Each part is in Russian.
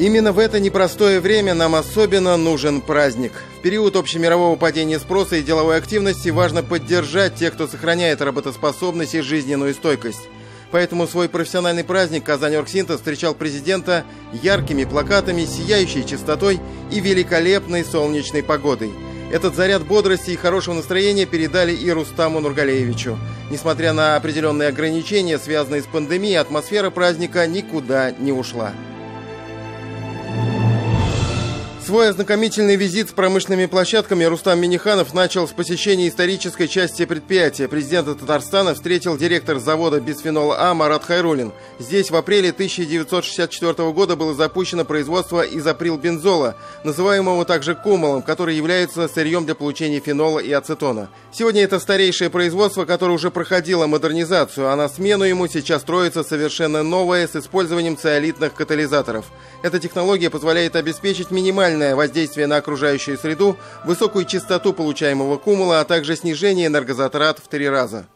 Именно в это непростое время нам особенно нужен праздник. В период общемирового падения спроса и деловой активности важно поддержать тех, кто сохраняет работоспособность и жизненную стойкость. Поэтому свой профессиональный праздник «Казань-Оргсинтез» встречал президента яркими плакатами, сияющей чистотой и великолепной солнечной погодой. Этот заряд бодрости и хорошего настроения передали и Рустаму Нургалеевичу. Несмотря на определенные ограничения, связанные с пандемией, атмосфера праздника никуда не ушла. Свой ознакомительный визит с промышленными площадками Рустам Минниханов начал с посещения исторической части предприятия. Президента Татарстана встретил директор завода бисфенола А Марат Хайруллин. Здесь в апреле 1964 года было запущено производство изоприлбензола, называемого также кумолом, который является сырьем для получения фенола и ацетона. Сегодня это старейшее производство, которое уже проходило модернизацию, а на смену ему сейчас строится совершенно новое с использованием циолитных катализаторов. Эта технология позволяет обеспечить минимальное воздействие на окружающую среду, высокую частоту получаемого кумула, а также снижение энергозатрат в 3 раза.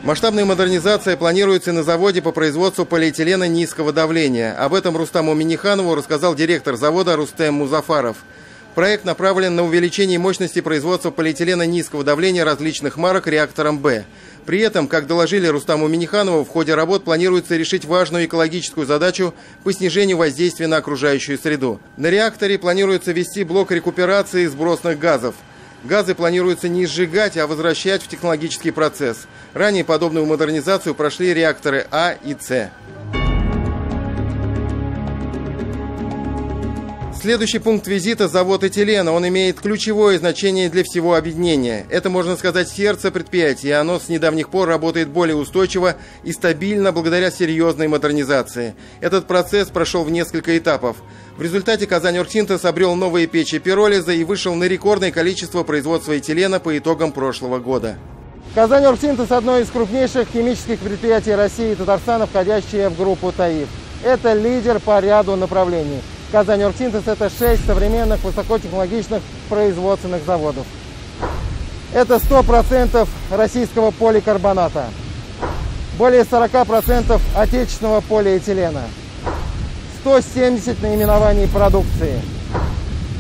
Масштабная модернизация планируется на заводе по производству полиэтилена низкого давления. Об этом Рустаму Минниханову рассказал директор завода Рустем Музафаров. Проект направлен на увеличение мощности производства полиэтилена низкого давления различных марок реактором «Б». При этом, как доложили Рустаму Минниханову, в ходе работ планируется решить важную экологическую задачу по снижению воздействия на окружающую среду. На реакторе планируется ввести блок рекуперации сбросных газов. Газы планируется не сжигать, а возвращать в технологический процесс. Ранее подобную модернизацию прошли реакторы А и С. Следующий пункт визита – завод этилена. Он имеет ключевое значение для всего объединения. Это, можно сказать, сердце предприятия, и оно с недавних пор работает более устойчиво и стабильно благодаря серьезной модернизации. Этот процесс прошел в несколько этапов. В результате «Казань-Оргсинтез» обрел новые печи пиролиза и вышел на рекордное количество производства этилена по итогам прошлого года. «Казань-Оргсинтез» – одно из крупнейших химических предприятий России и Татарстана, входящее в группу ТАИФ. Это лидер по ряду направлений. «Казань-Оргсинтез» – это 6 современных высокотехнологичных производственных заводов. Это 100% российского поликарбоната, более 40% отечественного полиэтилена, 170 наименований продукции,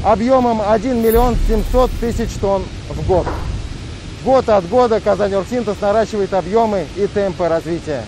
объемом 1 миллион 700 тысяч тонн в год. Год от года «Казань-Оргсинтез» наращивает объемы и темпы развития.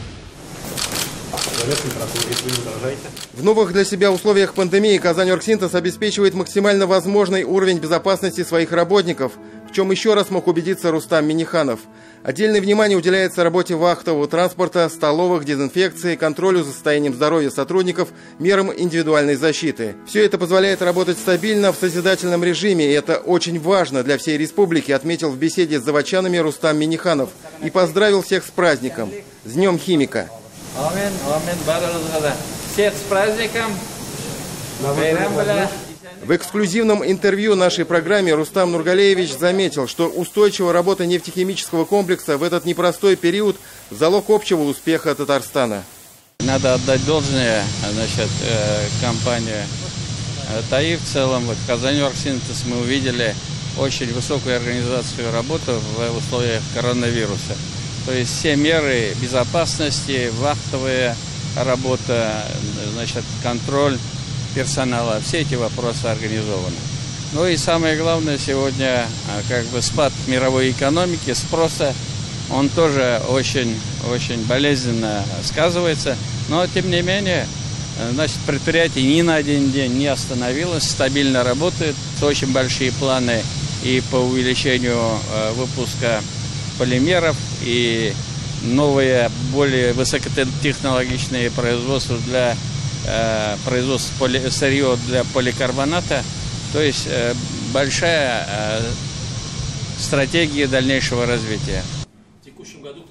В новых для себя условиях пандемии «Казань-Оргсинтез» обеспечивает максимально возможный уровень безопасности своих работников, в чем еще раз мог убедиться Рустам Минниханов. Отдельное внимание уделяется работе вахтового транспорта, столовых, дезинфекции, контролю за состоянием здоровья сотрудников, мерам индивидуальной защиты. Все это позволяет работать стабильно в созидательном режиме, и это очень важно для всей республики, отметил в беседе с заводчанами Рустам Минниханов и поздравил всех с праздником, с Днем химика. Амин, амин, всех с праздником. В эксклюзивном интервью нашей программе Рустам Нургалеевич заметил, что устойчивая работа нефтехимического комплекса в этот непростой период – залог общего успеха Татарстана. Надо отдать должное, компании ТАИФ в целом. Вот в «Казань-Оргсинтез» мы увидели очень высокую организацию работы в условиях коронавируса. То есть все меры безопасности, вахтовая работа, контроль персонала, все эти вопросы организованы. Ну и самое главное сегодня, спад мировой экономики, спроса, он тоже очень болезненно сказывается. Но тем не менее, предприятие ни на один день не остановилось, стабильно работает, очень большие планы и по увеличению выпуска полимеров и новые, более высокотехнологичные производства для производства сырья для поликарбоната. То есть большая стратегия дальнейшего развития.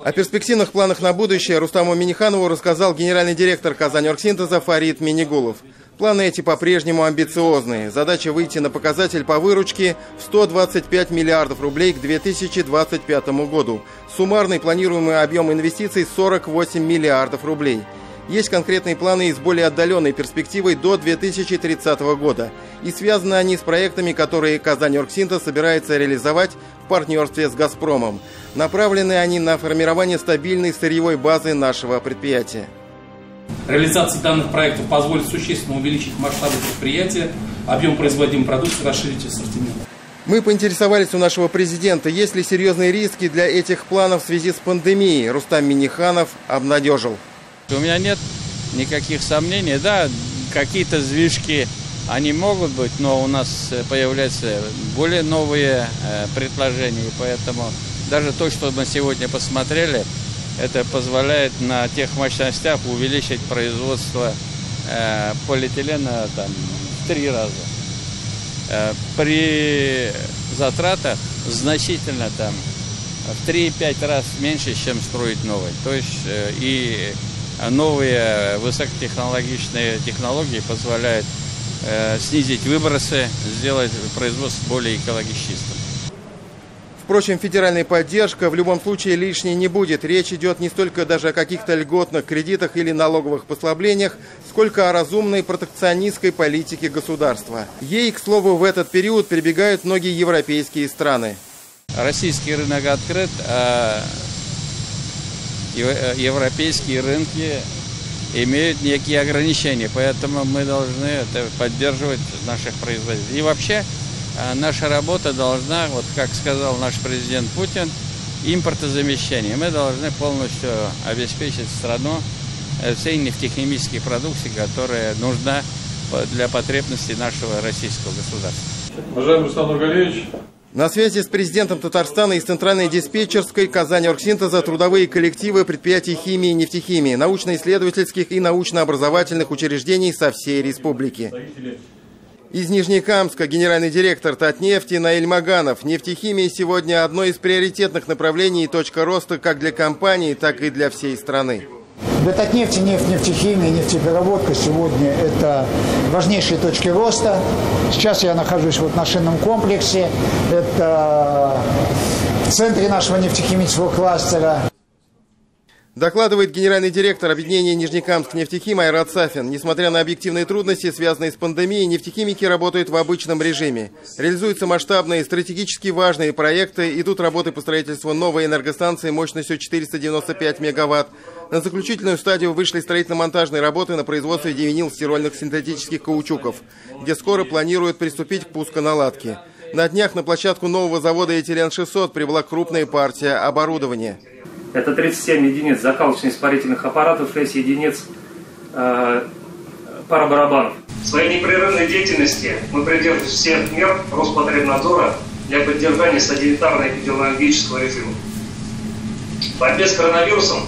О перспективных планах на будущее Рустаму Минниханову рассказал генеральный директор «Казань-Оргсинтеза» Фарид Минигулов. Планы эти по-прежнему амбициозные. Задача выйти на показатель по выручке в 125 миллиардов рублей к 2025 году. Суммарный планируемый объем инвестиций 48 миллиардов рублей. Есть конкретные планы и с более отдаленной перспективой до 2030 года. И связаны они с проектами, которые «Казань-Оргсинтез» собирается реализовать в партнерстве с «Газпромом». Направлены они на формирование стабильной сырьевой базы нашего предприятия. Реализация данных проектов позволит существенно увеличить масштабы предприятия, объем производимой продукции, расширить ассортимент. Мы поинтересовались у нашего президента, есть ли серьезные риски для этих планов в связи с пандемией. Рустам Минниханов обнадежил. У меня нет никаких сомнений. Да, какие-то сдвижки, они могут быть, но у нас появляются более новые предложения. Поэтому даже то, что мы сегодня посмотрели, это позволяет на тех мощностях увеличить производство полиэтилена в 3 раза. При затратах значительно в 3-5 раз меньше, чем строить новый. То есть и новые высокотехнологичные технологии позволяют снизить выбросы, сделать производство более экологично чистым. Впрочем, федеральная поддержка в любом случае лишней не будет. Речь идет не столько даже о каких-то льготных кредитах или налоговых послаблениях, сколько о разумной протекционистской политике государства. Ей, к слову, в этот период прибегают многие европейские страны. Российский рынок открыт, а европейские рынки имеют некие ограничения, поэтому мы должны поддерживать наших производителей. И вообще наша работа должна, вот как сказал наш президент Путин, импортозамещение. Мы должны полностью обеспечить страну всей нефтехимической продукцией, которая нужна для потребностей нашего российского государства. Уважаемый Рустам Нургалиевич. На связи с президентом Татарстана из центральной диспетчерской «Казань-Оргсинтеза» трудовые коллективы предприятий химии и нефтехимии, научно-исследовательских и научно-образовательных учреждений со всей республики. Из Нижнекамска генеральный директор Татнефти Наиль Маганов. Нефтехимия сегодня одно из приоритетных направлений и точка роста как для компании, так и для всей страны. Для Татнефти нефтехимия, нефтепереработка сегодня это важнейшие точки роста. Сейчас я нахожусь на шинном комплексе. Это в центре нашего нефтехимического кластера. Докладывает генеральный директор объединения Нижнекамск нефтехим Айрат Сафин. Несмотря на объективные трудности, связанные с пандемией, нефтехимики работают в обычном режиме. Реализуются масштабные, стратегически важные проекты. Идут работы по строительству новой энергостанции мощностью 495 мегаватт. На заключительную стадию вышли строительно-монтажные работы на производстве дивинил-стирольных синтетических каучуков, где скоро планируют приступить к пусконаладке. На днях на площадку нового завода «Этилен-600» прибыла крупная партия оборудования. Это 37 единиц закалочно-испарительных аппаратов, 6 единиц паробарабанов. В своей непрерывной деятельности мы придерживаемся всех мер Роспотребнадзора для поддержания санитарно-эпидемиологического режима. В борьбе с коронавирусом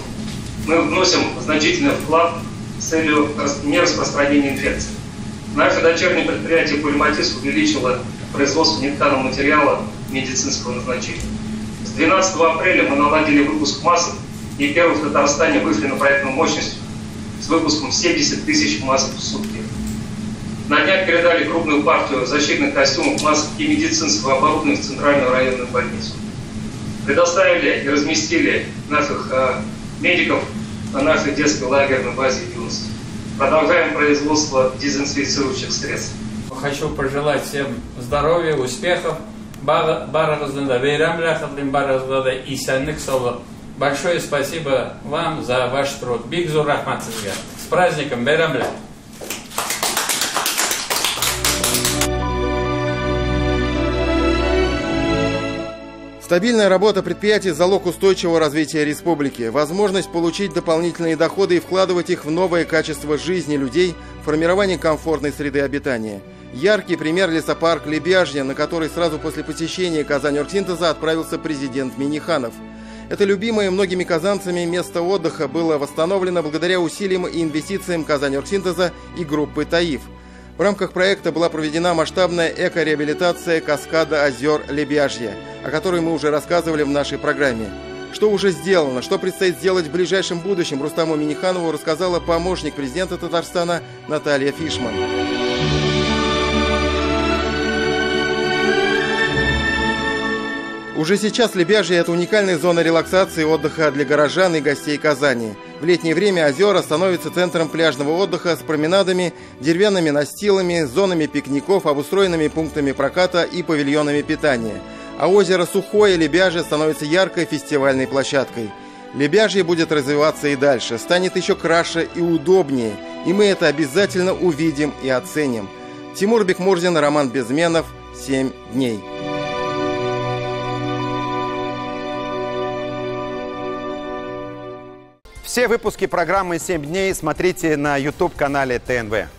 мы вносим значительный вклад с целью нераспространения инфекции. Наше дочернее предприятие «Пульматис» увеличило производство нетканого материала медицинского назначения. С 12 апреля мы наладили выпуск масок и первые в Татарстане вышли на проектную мощность с выпуском 70 тысяч масок в сутки. На днях передали крупную партию защитных костюмов, масок и медицинского оборудования в Центральную районную больницу. Предоставили и разместили наших медиков на нашей детской лагерной базе юности. Продолжаем производство дезинфицирующих средств. Хочу пожелать всем здоровья, успехов. Большое спасибо вам за ваш труд. Бигзур рахмат сизга. С праздником Байрамля! Стабильная работа предприятий – залог устойчивого развития республики. Возможность получить дополнительные доходы и вкладывать их в новое качество жизни людей, формирование комфортной среды обитания. Яркий пример – лесопарк Лебяжье, на который сразу после посещения Казань-Оргсинтеза отправился президент Минниханов. Это любимое многими казанцами место отдыха было восстановлено благодаря усилиям и инвестициям Казань-Оргсинтеза и группы «Таиф». В рамках проекта была проведена масштабная эко-реабилитация каскада озер Лебяжье, о которой мы уже рассказывали в нашей программе. Что уже сделано, что предстоит сделать в ближайшем будущем, Рустаму Минниханову рассказала помощник президента Татарстана Наталья Фишман. Уже сейчас Лебяжье – это уникальная зона релаксации и отдыха для горожан и гостей Казани. В летнее время озера становятся центром пляжного отдыха с променадами, деревянными настилами, зонами пикников, обустроенными пунктами проката и павильонами питания. А озеро Сухое Лебяжье становится яркой фестивальной площадкой. Лебяжье будет развиваться и дальше, станет еще краше и удобнее, и мы это обязательно увидим и оценим. Тимур Бекмурзин, Роман Безменов, 7 дней. Все выпуски программы «7 дней» смотрите на YouTube-канале ТНВ.